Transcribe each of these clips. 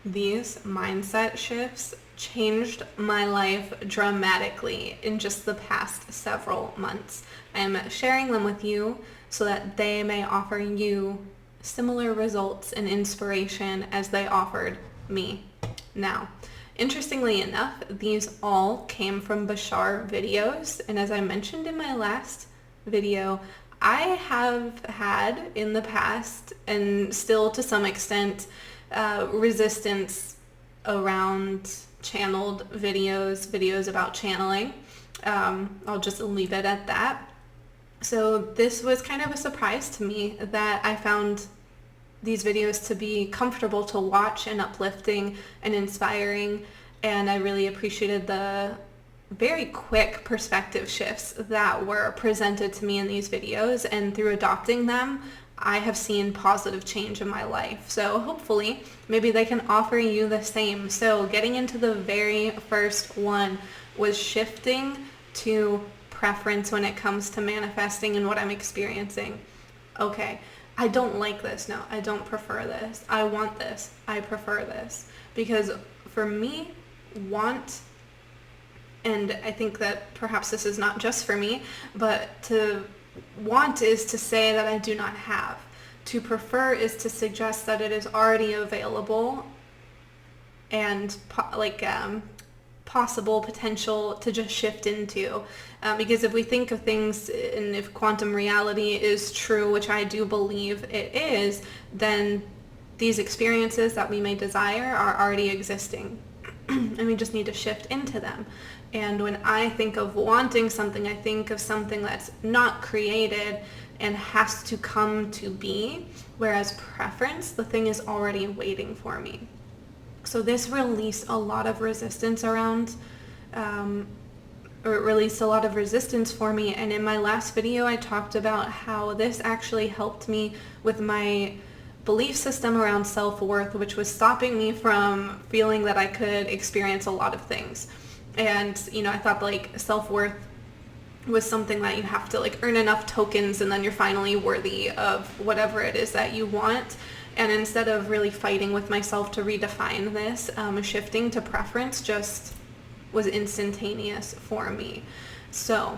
These mindset shifts changed my life dramatically in just the past several months. I am sharing them with you so that they may offer you similar results and inspiration as they offered me. Now, interestingly enough, these all came from Bashar videos, and as I mentioned in my last video, I have had in the past, and still to some extent, resistance around channeled videos about channeling. I'll just leave it at that. So this was kind of a surprise to me that I found these videos to be comfortable to watch and uplifting and inspiring, and I really appreciated the very quick perspective shifts that were presented to me in these videos, and through adopting them, I have seen positive change in my life. So hopefully, maybe they can offer you the same. So getting into the very first one was shifting to preference when it comes to manifesting and what I'm experiencing. Okay, I don't like this. No, I don't prefer this. I want this. I prefer this. Because for me, want, and I think that perhaps this is not just for me, but to want is to say that I do not have. To prefer is to suggest that it is already available and possible potential to just shift into. Because if we think of things, and if quantum reality is true, which I do believe it is, then these experiences that we may desire are already existing. And we just need to shift into them. And when I think of wanting something, I think of something that's not created and has to come to be, whereas preference, the thing is already waiting for me. So this released a lot of resistance released a lot of resistance for me. And in my last video, I talked about how this actually helped me with my belief system around self-worth, which was stopping me from feeling that I could experience a lot of things. And, I thought self-worth was something that you have to earn enough tokens and then you're finally worthy of whatever it is that you want. And instead of really fighting with myself to redefine this, shifting to preference just was instantaneous for me. So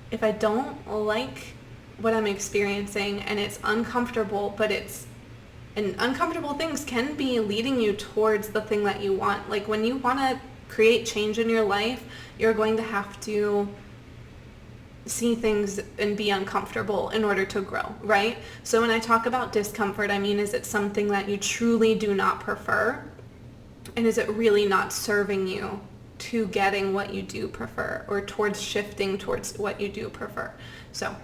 if I don't like what I'm experiencing and it's uncomfortable, and uncomfortable things can be leading you towards the thing that you want. Like when you want to create change in your life, you're going to have to see things and be uncomfortable in order to grow, right? So when I talk about discomfort, I mean, is it something that you truly do not prefer? And is it really not serving you to getting what you do prefer, or towards shifting towards what you do prefer? So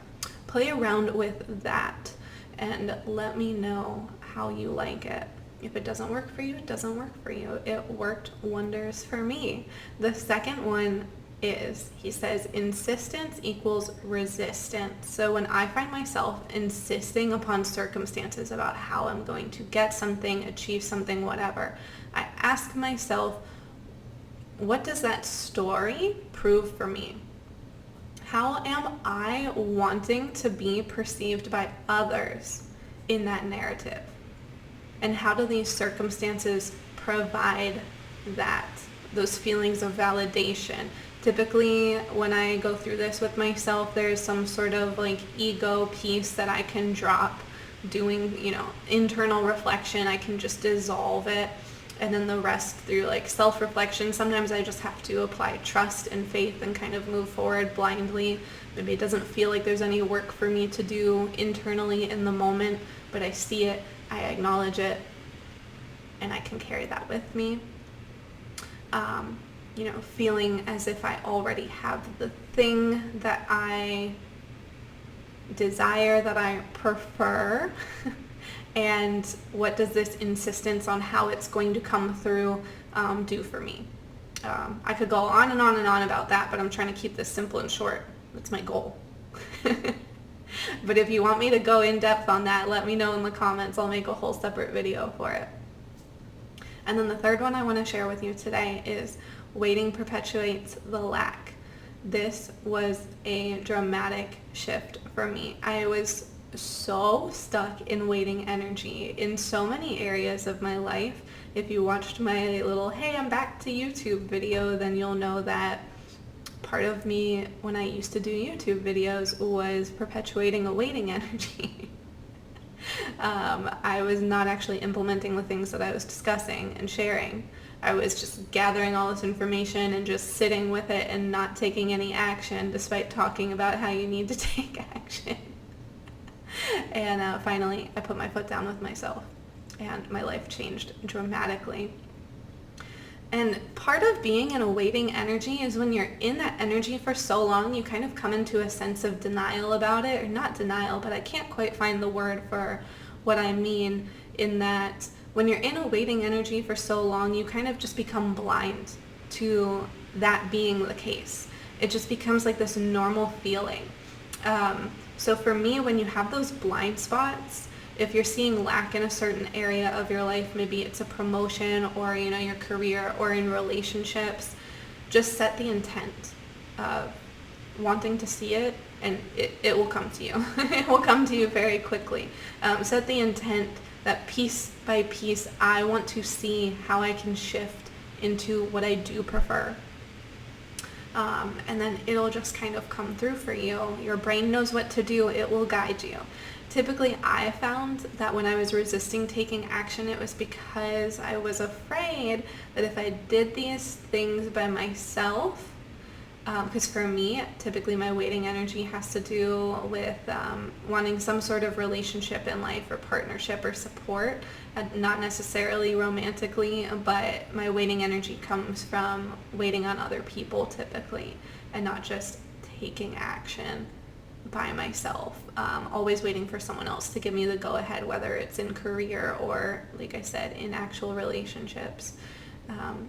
play around with that and let me know how you like it. If it doesn't work for you, it doesn't work for you. It worked wonders for me. The second one is, he says, insistence equals resistance. So when I find myself insisting upon circumstances about how I'm going to get something, achieve something, whatever, I ask myself, what does that story prove for me? How am I wanting to be perceived by others in that narrative? And how do these circumstances provide those feelings of validation? Typically, when I go through this with myself, there's some sort of ego piece that I can drop doing, internal reflection. I can just dissolve it. And then the rest through self-reflection. Sometimes I just have to apply trust and faith and kind of move forward blindly. Maybe it doesn't feel like there's any work for me to do internally in the moment, but I see it, I acknowledge it, and I can carry that with me. Feeling as if I already have the thing that I desire, that I prefer. And what does this insistence on how it's going to come through do for me? I could go on and on and on about that, but I'm trying to keep this simple and short. That's my goal. But if you want me to go in depth on that, let me know in the comments. I'll make a whole separate video for it. And then the third one I want to share with you today is waiting perpetuates the lack. This was a dramatic shift for me. I was so stuck in waiting energy in so many areas of my life. If you watched my little "Hey, I'm back to YouTube" video, then you'll know that part of me when I used to do YouTube videos was perpetuating a waiting energy. I was not actually implementing the things that I was discussing and sharing. I was just gathering all this information and just sitting with it and not taking any action, despite talking about how you need to take action. And finally, I put my foot down with myself, and my life changed dramatically. And part of being in a waiting energy is when you're in that energy for so long, you kind of come into a sense of denial about it, or not denial, but I can't quite find the word for what I mean, in that when you're in a waiting energy for so long, you kind of just become blind to that being the case. It just becomes like this normal feeling. So for me, when you have those blind spots, if you're seeing lack in a certain area of your life, maybe it's a promotion or, your career or in relationships, just set the intent of wanting to see it, and it will come to you. It will come to you very quickly. Set the intent that piece by piece, I want to see how I can shift into what I do prefer. And then it'll just kind of come through for you. Your brain knows what to do. It will guide you. Typically, I found that when I was resisting taking action, it was because I was afraid that if I did these things by myself, because for me, typically my waiting energy has to do with wanting some sort of relationship in life or partnership or support, not necessarily romantically, but my waiting energy comes from waiting on other people typically, and not just taking action by myself, always waiting for someone else to give me the go-ahead, whether it's in career or, like I said, in actual relationships.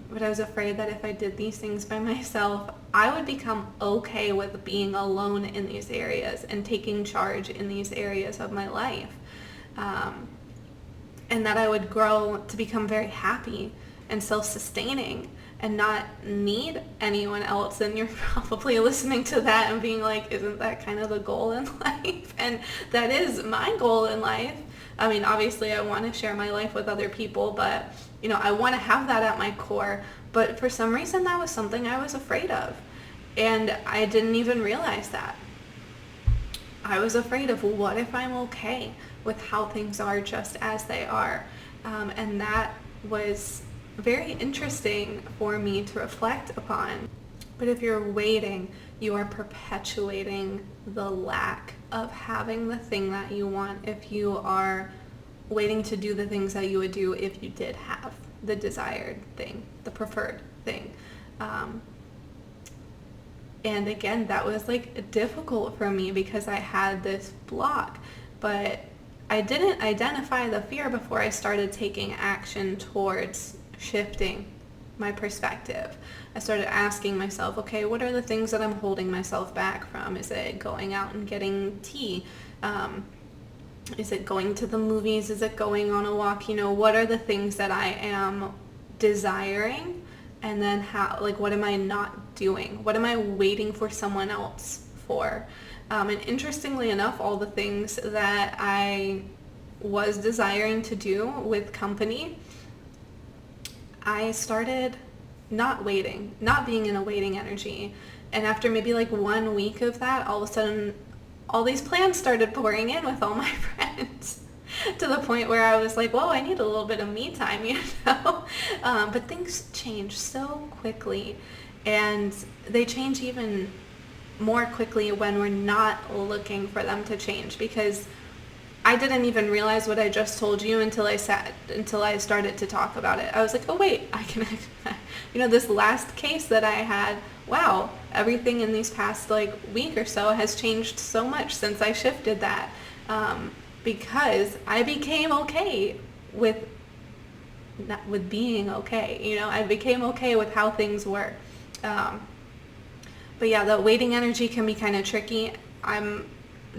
But I was afraid that if I did these things by myself, I would become okay with being alone in these areas and taking charge in these areas of my life. And that I would grow to become very happy and self-sustaining and not need anyone else. And you're probably listening to that and being like, isn't that kind of the goal in life? And that is my goal in life. I mean, obviously I want to share my life with other people, but I want to have that at my core. But for some reason, that was something I was afraid of. And I didn't even realize that. I was afraid of, what if I'm okay with how things are just as they are? And that was very interesting for me to reflect upon. But if you're waiting, you are perpetuating the lack of having the thing that you want if you are waiting to do the things that you would do if you did have the desired thing, the preferred thing. And again, that was difficult for me because I had this block, but I didn't identify the fear before I started taking action towards shifting my perspective. I started asking myself, okay, what are the things that I'm holding myself back from? Is it going out and getting tea? Is it going to the movies? Is it going on a walk? What are the things that I am desiring? And then what am I not doing? What am I waiting for someone else for? And interestingly enough, all the things that I was desiring to do with company, I started not waiting, not being in a waiting energy. And after maybe 1 week of that, all of a sudden, all these plans started pouring in with all my friends to the point where I was like, whoa, I need a little bit of me time, But things change so quickly, and they change even more quickly when we're not looking for them to change, because I didn't even realize what I just told you until I started to talk about it. I was like, oh wait, I can, this last case that I had, wow, everything in these past week or so has changed so much since I shifted that, because I became okay with being okay. I became okay with how things were. But yeah, the waiting energy can be kind of tricky. I'm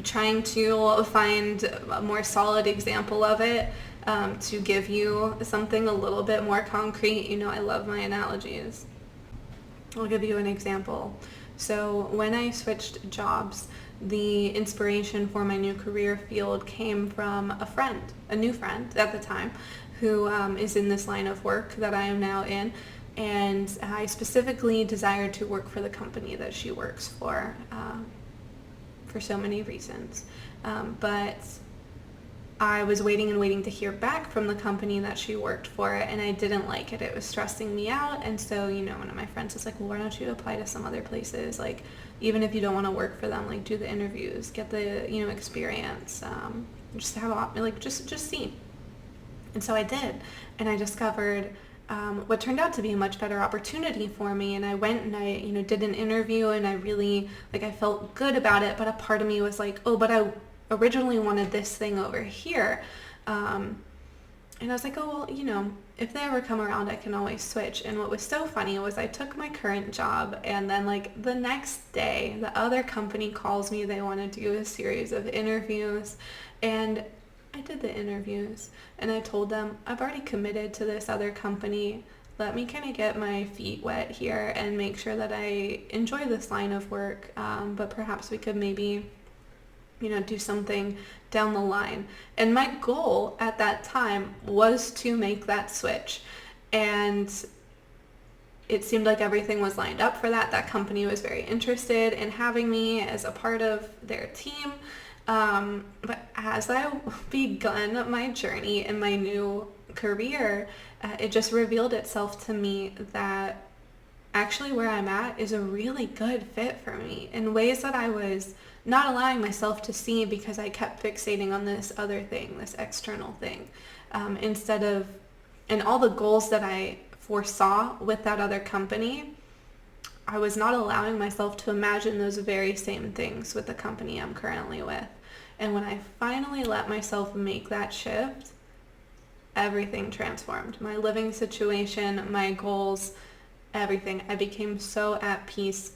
trying to find a more solid example of it, to give you something a little bit more concrete. I love my analogies. I'll give you an example. So when I switched jobs, the inspiration for my new career field came from a new friend at the time, who is in this line of work that I am now in. And I specifically desired to work for the company that she works for so many reasons. But I was waiting and waiting to hear back from the company that she worked for, and I didn't like it. It was stressing me out. And so, one of my friends was like, well, why don't you apply to some other places? Like, even if you don't want to work for them, like, do the interviews, get the, experience, just have, just see. And so I did. And I discovered what turned out to be a much better opportunity for me. And I went and I, did an interview, and I really, I felt good about it. But a part of me was like, oh, but I originally wanted this thing over here. And I was like, oh, well, if they ever come around, I can always switch. And what was so funny was I took my current job, and then the next day, the other company calls me. They want to do a series of interviews, and I did the interviews, and I told them, I've already committed to this other company. Let me kind of get my feet wet here and make sure that I enjoy this line of work. But perhaps we could maybe do something down the line. And my goal at that time was to make that switch. And it seemed like everything was lined up for that. That company was very interested in having me as a part of their team. But as I begun my journey in my new career, it just revealed itself to me that actually where I'm at is a really good fit for me in ways that I was not allowing myself to see because I kept fixating on this other thing, this external thing, instead of, and all the goals that I foresaw with that other company, I was not allowing myself to imagine those very same things with the company I'm currently with. And when I finally let myself make that shift, everything transformed. My living situation, my goals, everything. I became so at peace.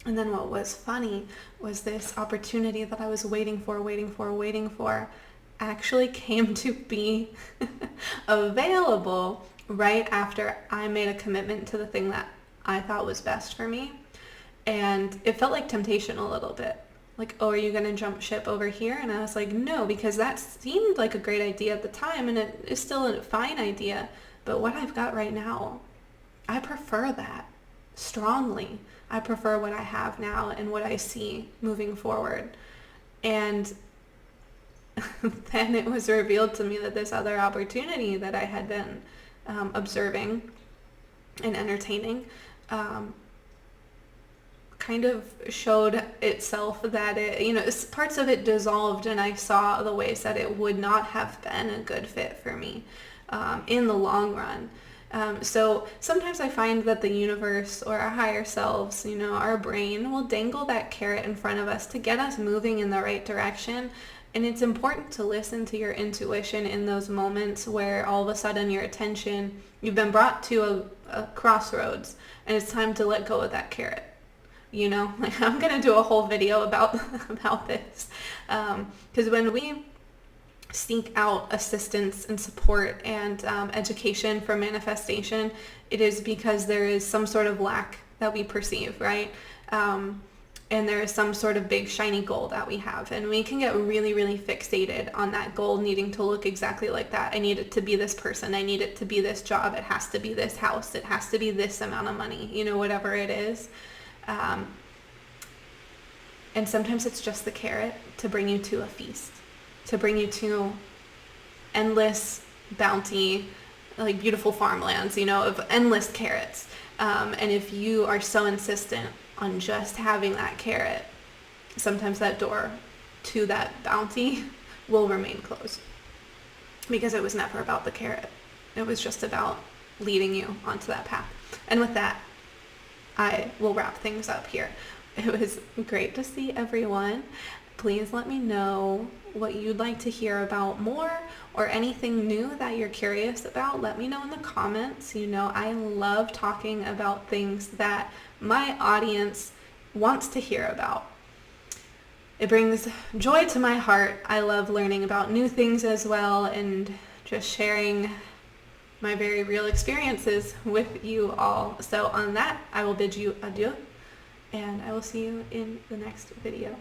And then what was funny was this opportunity that I was waiting for actually came to be available right after I made a commitment to the thing that I thought was best for me. And it felt like temptation a little bit. Like, oh, are you going to jump ship over here? And I was like, no, because that seemed like a great idea at the time, and it is still a fine idea. But what I've got right now, I prefer that strongly. I prefer what I have now and what I see moving forward. And then it was revealed to me that this other opportunity that I had been observing and entertaining kind of showed itself that it, parts of it dissolved, and I saw the ways that it would not have been a good fit for me in the long run. So sometimes I find that the universe or our higher selves, our brain will dangle that carrot in front of us to get us moving in the right direction. And it's important to listen to your intuition in those moments where all of a sudden you've been brought to a crossroads, and it's time to let go of that carrot. I'm going to do a whole video about this. Because when we seek out assistance and support and education for manifestation, it is because there is some sort of lack that we perceive, right? And there is some sort of big shiny goal that we have, and we can get really, really fixated on that goal needing to look exactly like that. I need it to be this person. I need it to be this job. It has to be this house. It has to be this amount of money, whatever it is. And sometimes it's just the carrot to bring you to a feast, to bring you to endless bounty, like beautiful farmlands, of endless carrots. And if you are so insistent on just having that carrot, sometimes that door to that bounty will remain closed, because it was never about the carrot. It was just about leading you onto that path. And with that, I will wrap things up here. It was great to see everyone. Please let me know what you'd like to hear about more, or anything new that you're curious about. Let me know in the comments. I love talking about things that my audience wants to hear about. It brings joy to my heart. I love learning about new things as well, and just sharing my very real experiences with you all. So on that, I will bid you adieu, and I will see you in the next video.